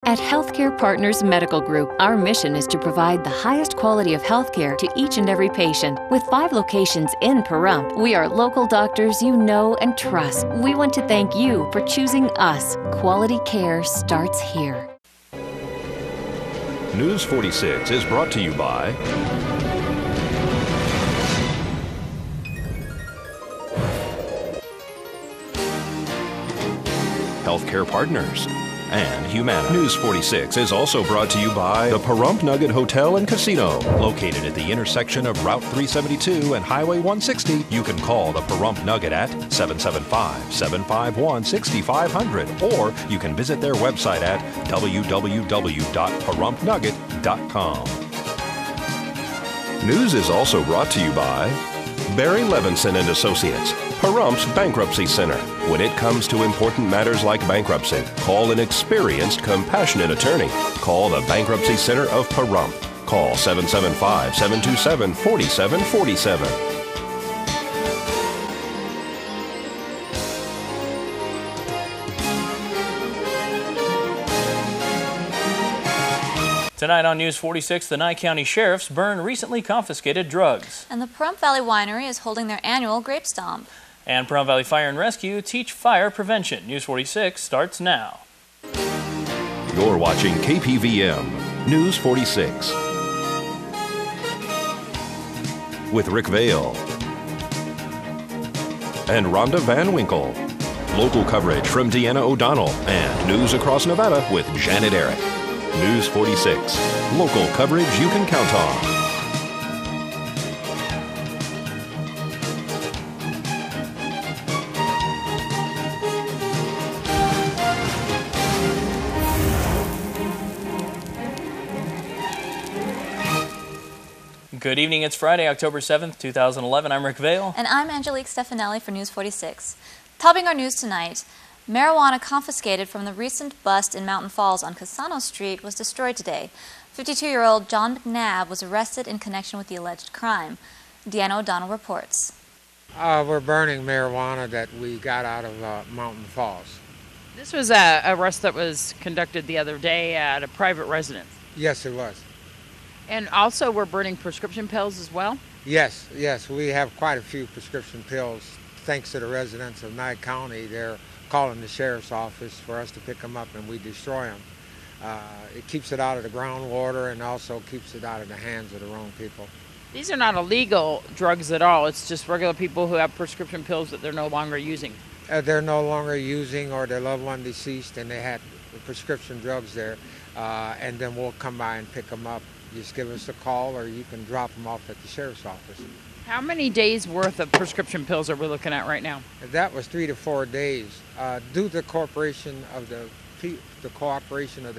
At Healthcare Partners Medical Group, our mission is to provide the highest quality of healthcare to each and every patient. With 5 locations in Pahrump, we are local doctors you know and trust. We want to thank you for choosing us. Quality care starts here. News 46 is brought to you by Healthcare Partners and Humana. News 46 is also brought to you by the Pahrump Nugget Hotel and Casino. Located at the intersection of Route 372 and Highway 160, you can call the Pahrump Nugget at 775-751-6500, or you can visit their website at www.pahrumpnugget.com. News is also brought to you by Barry Levinson and Associates, Pahrump's Bankruptcy Center. When it comes to important matters like bankruptcy, call an experienced, compassionate attorney. Call the Bankruptcy Center of Pahrump. Call 775-727-4747. Tonight on News 46, the Nye County Sheriffs burn recently confiscated drugs. And the Pahrump Valley Winery is holding their annual Grape Stomp. And Pahrump Valley Fire and Rescue teach fire prevention. News 46 starts now. You're watching KPVM News 46 with Rick Vale and Rhonda Van Winkle. Local coverage from Deanna O'Donnell and news across Nevada with Janet Eric. News 46. Local coverage you can count on. Good evening. It's Friday, October 7th, 2011. I'm Rick Vale. And I'm Angelique Stefanelli for News 46. Topping our news tonight, marijuana confiscated from the recent bust in Mountain Falls on Casano Street was destroyed today. 52-year-old John McNabb was arrested in connection with the alleged crime. Deanna O'Donnell reports. We're burning marijuana that we got out of Mountain Falls. This was a arrest that was conducted the other day at a private residence. Yes, it was. And also we're burning prescription pills as well? Yes, we have quite a few prescription pills. Thanks to the residents of Nye County, they're calling the sheriff's office for us to pick them up, and we destroy them. It keeps it out of the groundwater and also keeps it out of the hands of the wrong people. These are not illegal drugs at all. It's just regular people who have prescription pills that they're no longer using. They're no longer using, or their loved one deceased and they had prescription drugs there, and then we'll come by and pick them up. Just give us a call, or you can drop them off at the sheriff's office. How many days worth of prescription pills are we looking at right now? That was 3 to 4 days. Due to the cooperation of the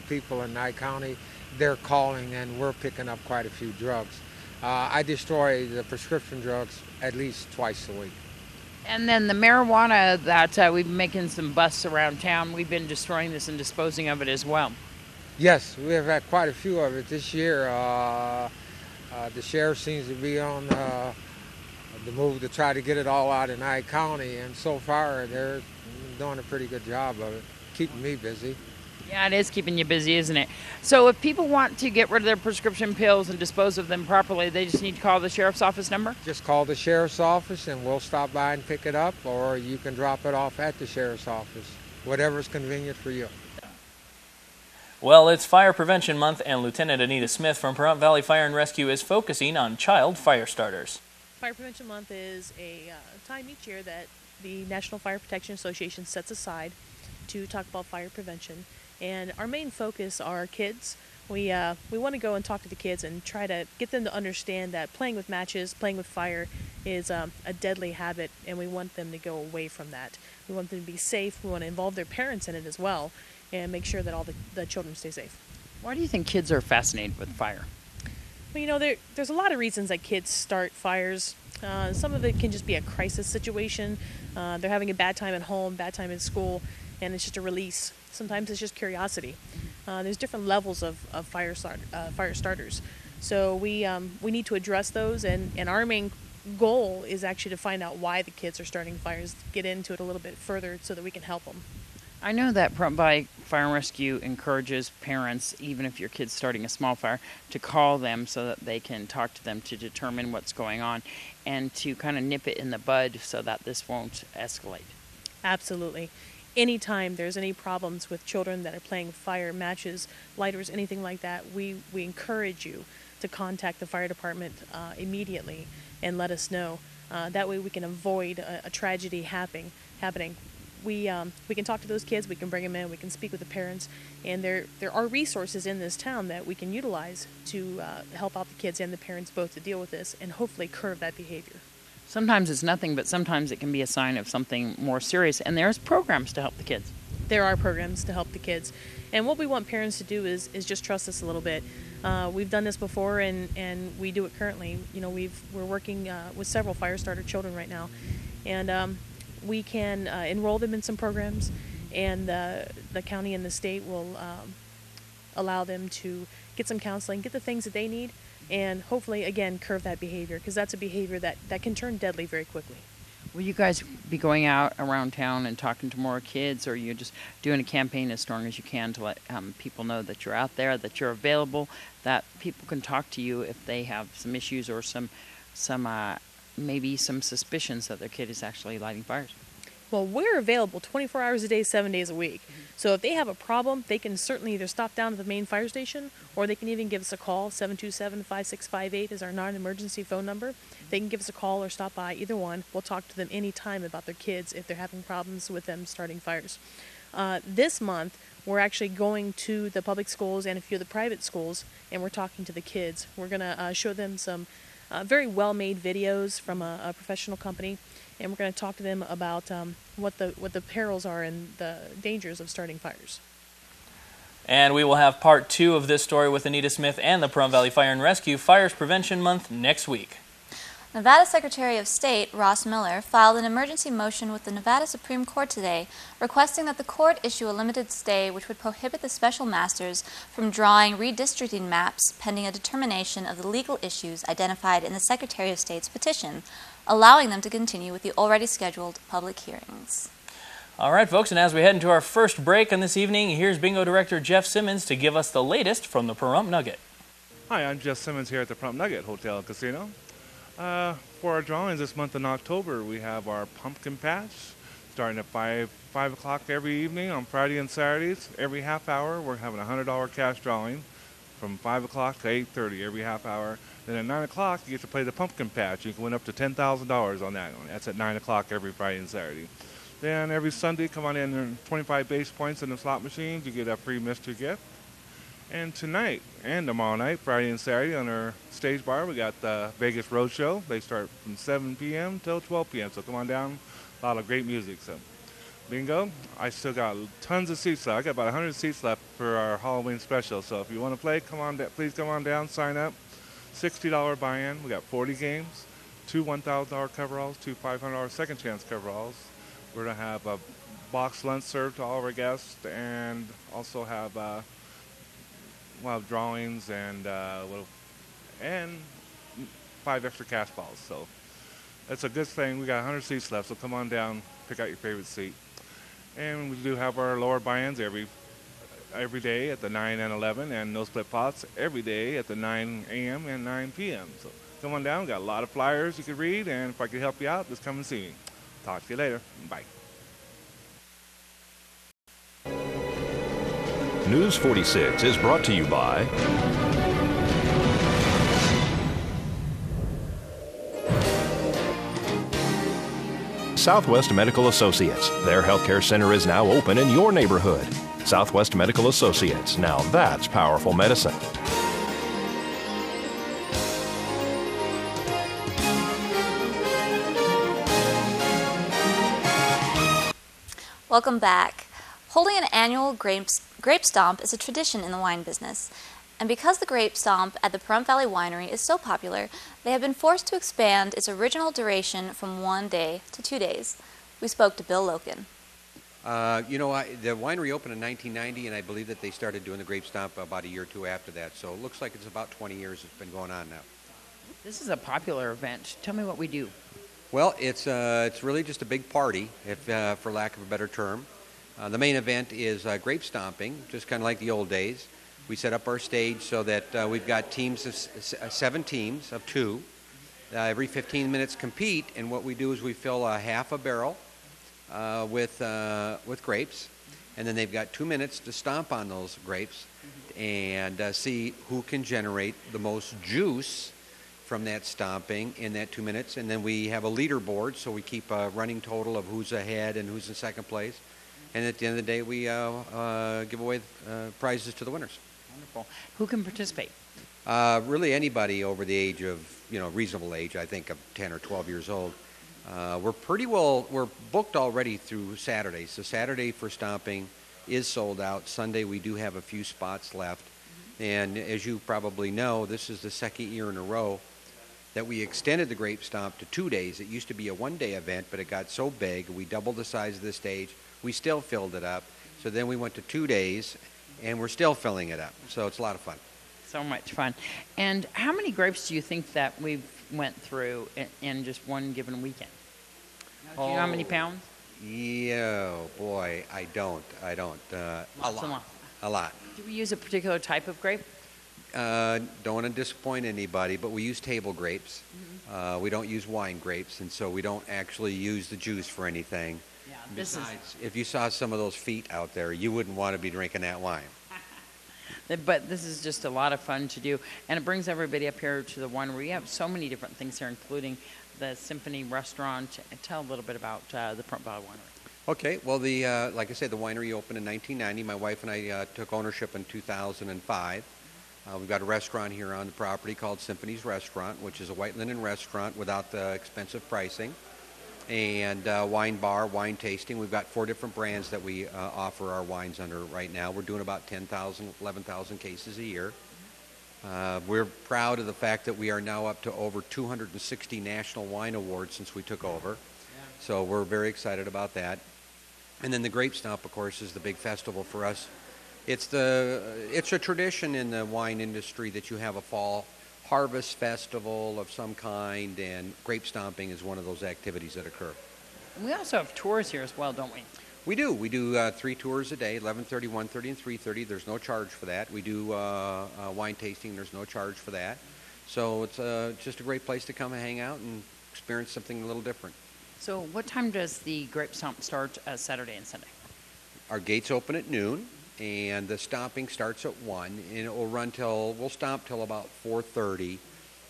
people in Nye County, they're calling and we're picking up quite a few drugs. I destroy the prescription drugs at least twice a week. And then the marijuana that we've been making some busts around town, we've been destroying this and disposing of it as well. Yes, we have had quite a few of it this year. The sheriff seems to be on the move to try to get it all out in Nye County, and so far they're doing a pretty good job of it, keeping me busy. Yeah, it is keeping you busy, isn't it? So if people want to get rid of their prescription pills and dispose of them properly, they just need to call the sheriff's office number? Just call the sheriff's office and we'll stop by and pick it up, or you can drop it off at the sheriff's office, whatever's convenient for you. Well, it's Fire Prevention Month, and Lieutenant Anita Smith from Pahrump Valley Fire and Rescue is focusing on child fire starters. Fire Prevention Month is a time each year that the National Fire Protection Association sets aside to talk about fire prevention. And our main focus are kids. We want to go and talk to the kids and try to get them to understand that playing with matches, playing with fire is a deadly habit, and we want them to go away from that. We want them to be safe. We want to involve their parents in it as well, and make sure that all the children stay safe. Why do you think kids are fascinated with fire? Well, you know, there's a lot of reasons that kids start fires. Some of it can just be a crisis situation. They're having a bad time at home, bad time in school, and it's just a release. Sometimes it's just curiosity. There's different levels of fire starters. So we need to address those, and our main goal is actually to find out why the kids are starting fires, get into it a little bit further so that we can help them. I know that Pahrump Valley Fire and Rescue encourages parents, even if your kid's starting a small fire, to call them so that they can talk to them to determine what's going on and to kind of nip it in the bud so that this won't escalate. Absolutely. Anytime there's any problems with children that are playing fire matches, lighters, anything like that, we encourage you to contact the fire department immediately and let us know. That way we can avoid a tragedy happening. We can talk to those kids, we can bring them in, we can speak with the parents, and there are resources in this town that we can utilize to help out the kids and the parents both to deal with this and hopefully curb that behavior. Sometimes it's nothing, but sometimes it can be a sign of something more serious, and there's programs to help the kids. There are programs to help the kids, and what we want parents to do is just trust us a little bit. We've done this before, and we do it currently. You know, we're working with several fire starter children right now, and we can enroll them in some programs, and the county and the state will allow them to get some counseling, get the things that they need, and hopefully, again, curb that behavior, because that's a behavior that can turn deadly very quickly. Will you guys be going out around town and talking to more kids, or are you just doing a campaign as strong as you can to let people know that you're out there, that you're available, that people can talk to you if they have some issues or some maybe some suspicions that their kid is actually lighting fires? Well, we're available 24 hours a day, 7 days a week. So if they have a problem, they can certainly either stop down at the main fire station, or they can even give us a call. 727-5658 is our non-emergency phone number. They can give us a call or stop by, either one. We'll talk to them anytime about their kids if they're having problems with them starting fires. This month, we're actually going to the public schools and a few of the private schools, and we're talking to the kids. We're going to show them some very well-made videos from a professional company, and we're going to talk to them about what the perils are and the dangers of starting fires. And we will have part 2 of this story with Anita Smith and the Pahrump Valley Fire and Rescue Fires Prevention Month next week. Nevada Secretary of State Ross Miller filed an emergency motion with the Nevada Supreme Court today requesting that the court issue a limited stay which would prohibit the special masters from drawing redistricting maps pending a determination of the legal issues identified in the Secretary of State's petition, allowing them to continue with the already scheduled public hearings. All right, folks, and as we head into our first break on this evening, here's Bingo Director Jeff Simmons to give us the latest from the Pahrump Nugget. Hi, I'm Jeff Simmons here at the Pahrump Nugget Hotel and Casino. For our drawings this month in October, we have our pumpkin patch starting at 5 o'clock every evening on Friday and Saturdays. Every half hour, we're having a $100 cash drawing from 5 o'clock to 8:30 every half hour. Then at 9 o'clock, you get to play the pumpkin patch. You can win up to $10,000 on that one. That's at 9 o'clock every Friday and Saturday. Then every Sunday, come on in and 25 base points in the slot machines. You get a free mystery gift. And tonight and tomorrow night, Friday and Saturday, on our stage bar, we got the Vegas Roadshow. They start from 7 p.m. till 12 p.m. So come on down. A lot of great music. So bingo. I still got tons of seats left. I got about 100 seats left for our Halloween special. So if you want to play, please come on down, sign up. $60 buy-in. We got 40 games, 2 $1,000 coveralls, 2 $500 second chance coveralls. We're going to have a boxed lunch served to all of our guests, and also have we'll have drawings and 5 extra cash balls. So that's a good thing. We got 100 seats left, so come on down, pick out your favorite seat. And we do have our lower buy-ins every day at the 9 and 11, and no split pots every day at the 9 a.m. and 9 p.m. So come on down. We got a lot of flyers you can read, and if I could help you out, just come and see me. Talk to you later. Bye. News 46 is brought to you by Southwest Medical Associates. Their healthcare center is now open in your neighborhood. Southwest Medical Associates. Now that's powerful medicine. Welcome back. Holding an annual Grape Stomp is a tradition in the wine business. And because the Grape Stomp at the Pahrump Valley Winery is so popular, they have been forced to expand its original duration from 1 day to 2 days. We spoke to Bill Loken. The winery opened in 1990, and I believe that they started doing the Grape Stomp about a year or two after that. So it looks like it's about 20 years it's been going on now. This is a popular event. Tell me what we do. Well, it's really just a big party, if for lack of a better term. The main event is grape stomping, just kind of like the old days. We set up our stage so that we've got teams of 7 teams of 2. Every 15 minutes compete, and what we do is we fill a half a barrel with grapes, and then they've got 2 minutes to stomp on those grapes and see who can generate the most juice from that stomping in that 2 minutes. And then we have a leaderboard, so we keep a running total of who's ahead and who's in second place. And at the end of the day, we give away prizes to the winners. Wonderful. Who can participate? Really anybody over the age of, reasonable age, I think of 10 or 12 years old. We're booked already through Saturday. So Saturday for stomping is sold out. Sunday we do have a few spots left. And as you probably know, this is the second year in a row that we extended the Grape Stomp to 2 days. It used to be a 1-day event, but it got so big, we doubled the size of the stage. We still filled it up. So then we went to 2 days, and we're still filling it up. So it's a lot of fun. So much fun. And how many grapes do you think that we've went through in just one given weekend? Do you know how many pounds? Yeah, boy, I don't. A lot. Do we use a particular type of grape? Don't want to disappoint anybody, but we use table grapes. We don't use wine grapes, and so we don't actually use the juice for anything. Yeah, Besides, if you saw some of those feet out there, you wouldn't want to be drinking that wine. But this is just a lot of fun to do, and it brings everybody up here to the winery. We have so many different things here, including the Symphony Restaurant. Tell a little bit about the Pahrump Valley Winery. Okay, well, like I said, the winery opened in 1990. My wife and I took ownership in 2005. We've got a restaurant here on the property called Symphony's Restaurant, which is a white linen restaurant without the expensive pricing, and wine bar, wine tasting. We've got 4 different brands that we offer our wines under right now. We're doing about 10,000, 11,000 cases a year. We're proud of the fact that we are now up to over 260 national wine awards since we took over. So we're very excited about that. And then the Grape Stomp, of course, is the big festival for us. It's a tradition in the wine industry that you have a fall harvest festival of some kind, and grape stomping is one of those activities that occur. And we also have tours here as well, don't we? We do. We do 3 tours a day, 11:30, 1:30, and 3:30. There's no charge for that. We do wine tasting. There's no charge for that. So it's just a great place to come and hang out and experience something a little different. So what time does the Grape Stomp start Saturday and Sunday? Our gates open at noon, and the stomping starts at 1, and it will run we'll stomp till about 4:30,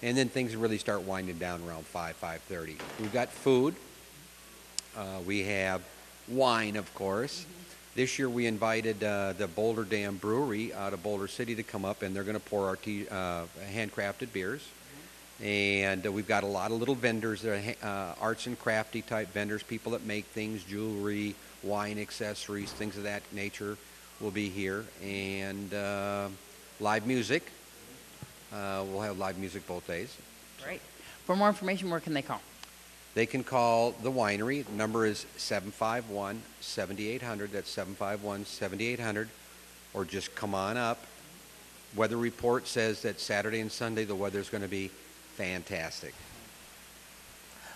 and then things really start winding down around 5:30. We've got food. We have wine, of course. This year we invited the Boulder Dam Brewery out of Boulder City to come up, and they're going to pour our handcrafted beers. And we've got a lot of little vendors that are arts and crafty type vendors, people that make things, jewelry, wine accessories, things of that nature will be here. And live music. We'll have live music both days. Great. For more information, where can they call? They can call the winery. The number is 751-7800. That's 751-7800. Or just come on up. Weather report says that Saturday and Sunday the weather's going to be fantastic.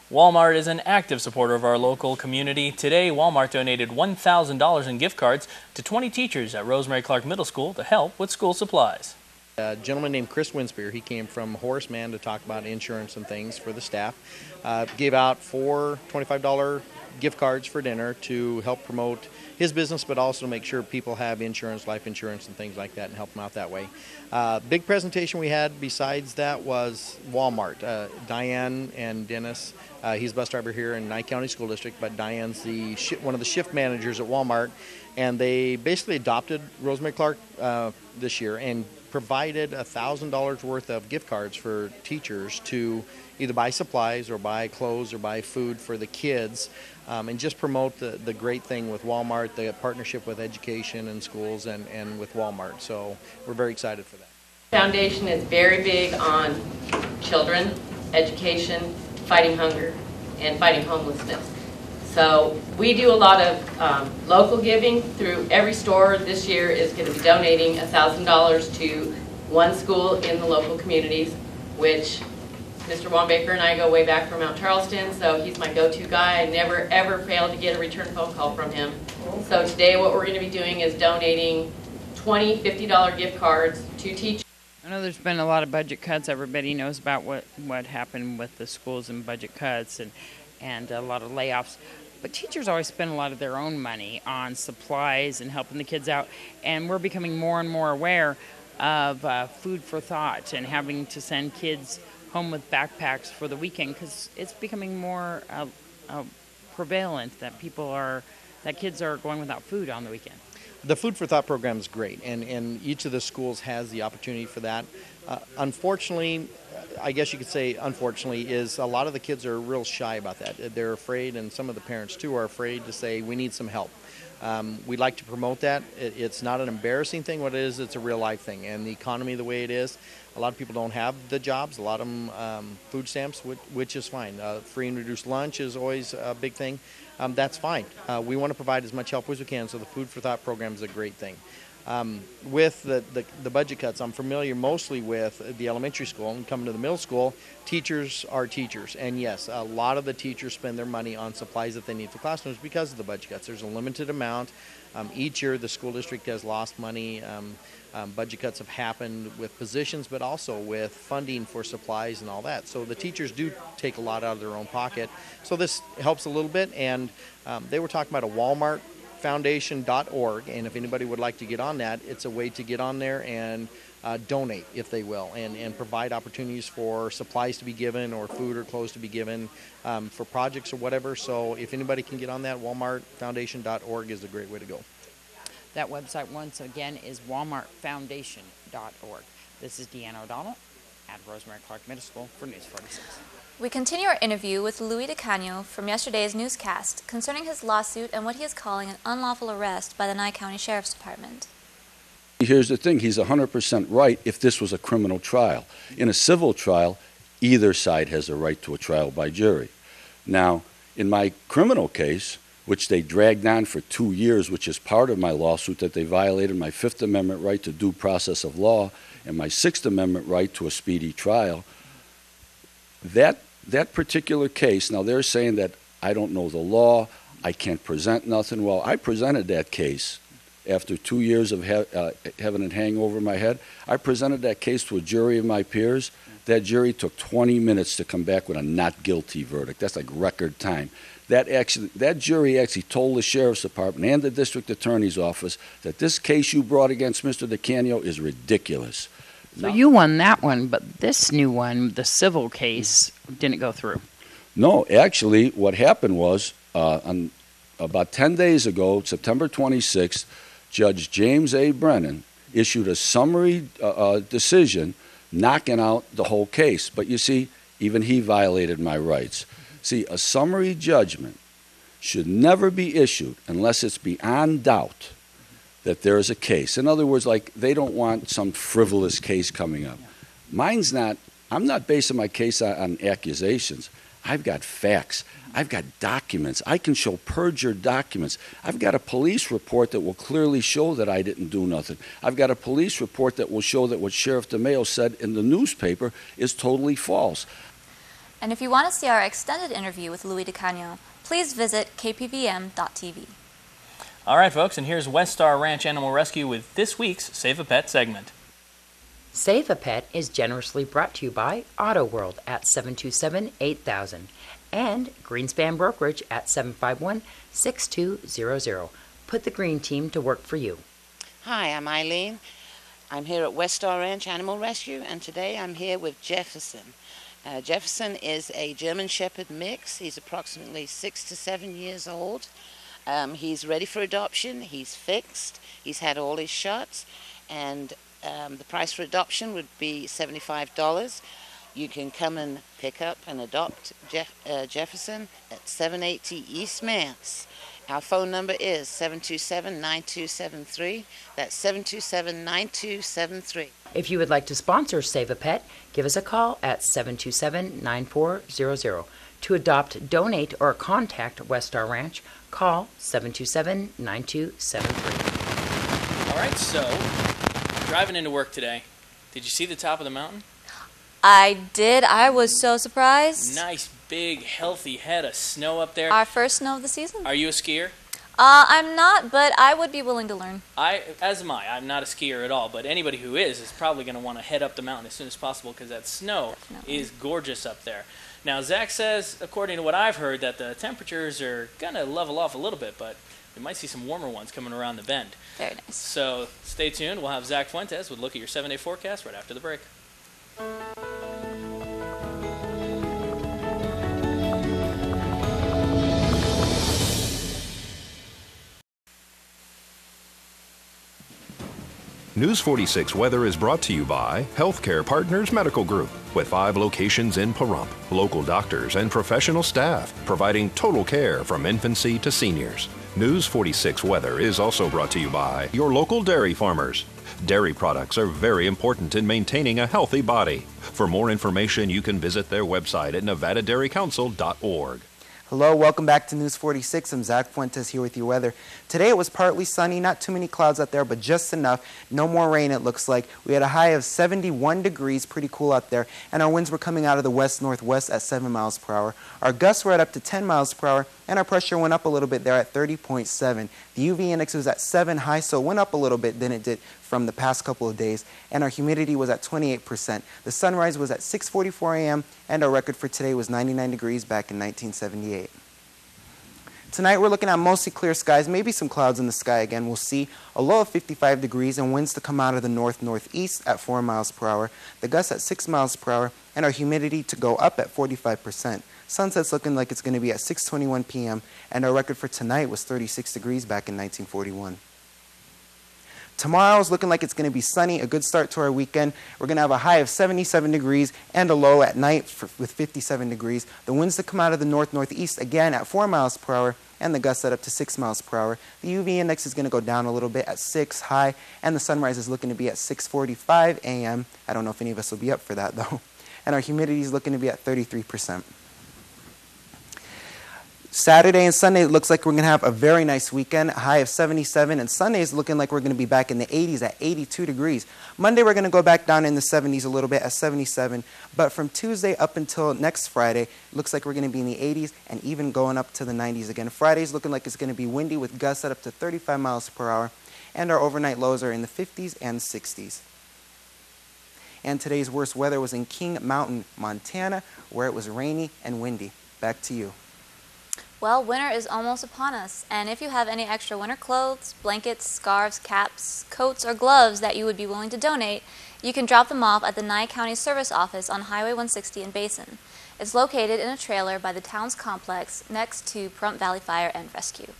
Walmart is an active supporter of our local community. Today, Walmart donated $1,000 in gift cards to 20 teachers at Rosemary Clark Middle School to help with school supplies. A gentleman named Chris Winspear, he came from Horace Mann to talk about insurance and things for the staff. Gave out 4 $25 gift cards for dinner to help promote his business, but also to make sure people have insurance, life insurance and things like that, and help them out that way. Big presentation we had besides that was Walmart. Diane and Dennis, he's a bus driver here in Nye County School District, but Diane's one of the shift managers at Walmart, and they basically adopted Rosemary Clark this year and provided $1,000 worth of gift cards for teachers to either buy supplies or buy clothes or buy food for the kids, and just promote the great thing with Walmart, the partnership with education and schools and with Walmart. So we're very excited for that. Foundation is very big on children, education, fighting hunger, and fighting homelessness. So we do a lot of local giving through every store. This year is going to be donating $1,000 to one school in the local communities, which Mr. Wanbaker and I go way back from Mount Charleston, so he's my go-to guy. I never ever fail to get a return phone call from him. So today what we're going to be doing is donating 20 $50 gift cards to teachers. I know there's been a lot of budget cuts. Everybody knows about what happened with the schools and budget cuts and a lot of layoffs. But teachers always spend a lot of their own money on supplies and helping the kids out. And we're becoming more and more aware of food for thought and having to send kids home with backpacks for the weekend, because it's becoming more prevalent that kids are going without food on the weekend. The Food for Thought program is great, and each of the schools has the opportunity for that. Unfortunately, I guess you could say unfortunately, is a lot of the kids are real shy about that. They're afraid, and some of the parents too are afraid to say, we need some help. We'd like to promote that. It's not an embarrassing thing. What it is, it's a real life thing. And the economy the way it is, a lot of people don't have the jobs. A lot of them food stamps, which is fine. Free and reduced lunch is always a big thing. That's fine. We want to provide as much help as we can, so the Food for Thought program is a great thing. With the budget cuts, I'm familiar mostly with the elementary school, and coming to the middle school, teachers are teachers. And yes, a lot of the teachers spend their money on supplies that they need for classrooms because of the budget cuts. There's a limited amount. Each year the school district has lost money. Budget cuts have happened with positions, but also with funding for supplies and all that. So the teachers do take a lot out of their own pocket. So this helps a little bit. And they were talking about a Walmart Foundation.org, and if anybody would like to get on that, it's a way to get on there and donate, if they will, and provide opportunities for supplies to be given or food or clothes to be given for projects or whatever. So if anybody can get on that, WalmartFoundation.org is a great way to go. That website, once again, is WalmartFoundation.org. This is Deanna O'Donnell at Rosemary Clark Middle School for News 46. We continue our interview with Louie De Canio from yesterday's newscast concerning his lawsuit and what he is calling an unlawful arrest by the Nye County Sheriff's Department. Here's the thing, he's 100% right if this was a criminal trial. In a civil trial, either side has a right to a trial by jury. Now, in my criminal case, which they dragged on for 2 years, which is part of my lawsuit, that they violated my Fifth Amendment right to due process of law and my Sixth Amendment right to a speedy trial, that particular case, now they're saying that I don't know the law, I can't present nothing. Well, I presented that case after 2 years of having it hang over my head. I presented that case to a jury of my peers. That jury took 20 minutes to come back with a not guilty verdict. That's like record time. That jury actually told the Sheriff's Department and the District Attorney's Office that this case you brought against Mr. De Canio is ridiculous. So you won that one, but this new one, the civil case, didn't go through. No, actually, what happened was on about 10 days ago, September 26th, Judge James A. Brennan issued a summary decision knocking out the whole case. But you see, even he violated my rights. See, a summary judgment should never be issued unless it's beyond doubt that there is a case. In other words, like, they don't want some frivolous case coming up. Mine's not, I'm not basing my case on accusations. I've got facts. I've got documents. I can show perjured documents. I've got a police report that will clearly show that I didn't do nothing. I've got a police report that will show that what Sheriff DeMayo said in the newspaper is totally false. And if you want to see our extended interview with Louie De Canio, please visit KPVM.TV. All right, folks, and here's West Star Ranch Animal Rescue with this week's Save a Pet segment. Save a Pet is generously brought to you by Auto World at 727-8000 and Greenspan Brokerage at 751-6200. Put the green team to work for you. Hi, I'm Eileen. I'm here at West Star Ranch Animal Rescue, and today I'm here with Jefferson. Jefferson is a German Shepherd mix. He's approximately 6 to 7 years old. He's ready for adoption. He's fixed. He's had all his shots, and the price for adoption would be $75. You can come and pick up and adopt Jefferson at 780 East Mance. Our phone number is 727-9273. That's 727-9273. If you would like to sponsor Save a Pet, give us a call at 727-9400. To adopt, donate, or contact West Star Ranch, call 727-9273. All right, so driving into work today, did you see the top of the mountain? I did. I was so surprised. Nice, big, healthy head of snow up there. Our first snow of the season. Are you a skier? I'm not, but I would be willing to learn. As am I. I'm not a skier at all, but anybody who is probably going to want to head up the mountain as soon as possible because that snow is gorgeous up there. Now, Zach says, according to what I've heard, that the temperatures are going to level off a little bit, but we might see some warmer ones coming around the bend. Very nice. So stay tuned. We'll have Zach Fuentes with a look at your 7-day forecast right after the break. News 46 Weather is brought to you by Healthcare Partners Medical Group, with 5 locations in Pahrump. Local doctors and professional staff providing total care from infancy to seniors. News 46 Weather is also brought to you by your local dairy farmers. Dairy products are very important in maintaining a healthy body. For more information, you can visit their website at nevadadairycouncil.org. Hello, welcome back to News 46. I'm Zach Fuentes here with your weather. Today it was partly sunny, not too many clouds out there, but just enough. No more rain, it looks like. We had a high of 71 degrees, pretty cool out there, and our winds were coming out of the west-northwest at 7 miles per hour. Our gusts were at up to 10 miles per hour, and our pressure went up a little bit there at 30.7. The UV index was at 7 high, so it went up a little bit than it did from the past couple of days, and our humidity was at 28%. The sunrise was at 6:44 a.m., and our record for today was 99 degrees back in 1978. Tonight we're looking at mostly clear skies, maybe some clouds in the sky again. We'll see a low of 55 degrees and winds to come out of the north-northeast at 4 miles per hour, the gusts at 6 miles per hour, and our humidity to go up at 45%. Sunset's looking like it's going to be at 6:21 p.m., and our record for tonight was 36 degrees back in 1941. Tomorrow's looking like it's going to be sunny, a good start to our weekend. We're going to have a high of 77 degrees and a low at night with 57 degrees. The winds to come out of the north-northeast again at 4 miles per hour, and the gusts at up to 6 miles per hour. The UV index is going to go down a little bit at 6 high, and the sunrise is looking to be at 6:45 a.m. I don't know if any of us will be up for that, though. And our humidity is looking to be at 33%. Saturday and Sunday, it looks like we're going to have a very nice weekend, a high of 77, and Sunday is looking like we're going to be back in the 80s at 82 degrees. Monday, we're going to go back down in the 70s a little bit at 77, but from Tuesday up until next Friday, it looks like we're going to be in the 80s and even going up to the 90s again. Friday's looking like it's going to be windy with gusts at up to 35 miles per hour, and our overnight lows are in the 50s and 60s. And today's worst weather was in King Mountain, Montana, where it was rainy and windy. Back to you. Well, winter is almost upon us, and if you have any extra winter clothes, blankets, scarves, caps, coats, or gloves that you would be willing to donate, you can drop them off at the Nye County Service Office on Highway 160 in Basin. It's located in a trailer by the town's complex next to Pahrump Valley Fire and Rescue.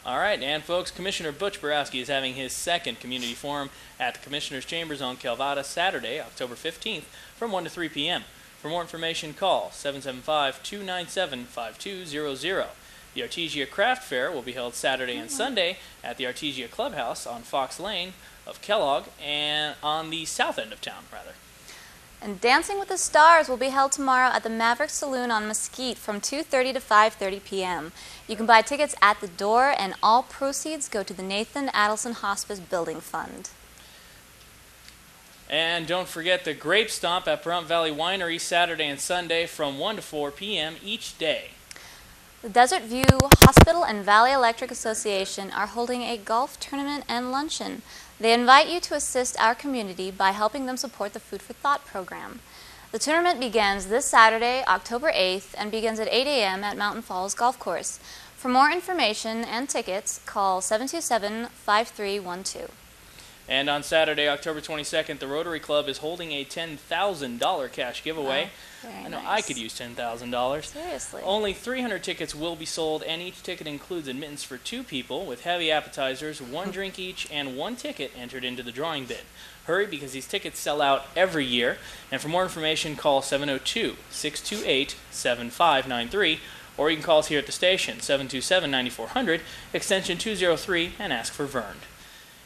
All right, and folks, Commissioner Butch Borowski is having his second community forum at the Commissioner's Chambers on Calvada Saturday, October 15th from 1 to 3 p.m. For more information, call 775-297-5200. The Artesia Craft Fair will be held Saturday and Sunday at the Artesia Clubhouse on Fox Lane of Kellogg and on the south end of town, rather. And Dancing with the Stars will be held tomorrow at the Maverick Saloon on Mesquite from 2:30 to 5:30 p.m. You can buy tickets at the door, and all proceeds go to the Nathan Adelson Hospice Building Fund. And don't forget the Grape Stomp at Pahrump Valley Winery Saturday and Sunday from 1 to 4 p.m. each day. The Desert View Hospital and Valley Electric Association are holding a golf tournament and luncheon. They invite you to assist our community by helping them support the Food for Thought program. The tournament begins this Saturday, October 8th, and begins at 8 a.m. at Mountain Falls Golf Course. For more information and tickets, call 727-5312. And on Saturday, October 22nd, the Rotary Club is holding a $10,000 cash giveaway. I know I could use $10,000. Seriously. Only 300 tickets will be sold, and each ticket includes admittance for 2 people with heavy appetizers, 1 drink each, and 1 ticket entered into the drawing bid. Hurry, because these tickets sell out every year. And for more information, call 702-628-7593, or you can call us here at the station, 727-9400, extension 203, and ask for Vern.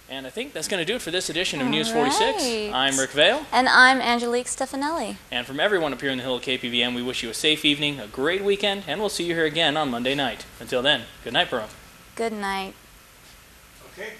And I think that's going to do it for this edition of News 46. I'm Rick Vale. And I'm Angelique Stefanelli. And from everyone up here in the Hill of KPVM, we wish you a safe evening, a great weekend, and we'll see you here again on Monday night. Until then, good night, Pahrump. Good night. Okay.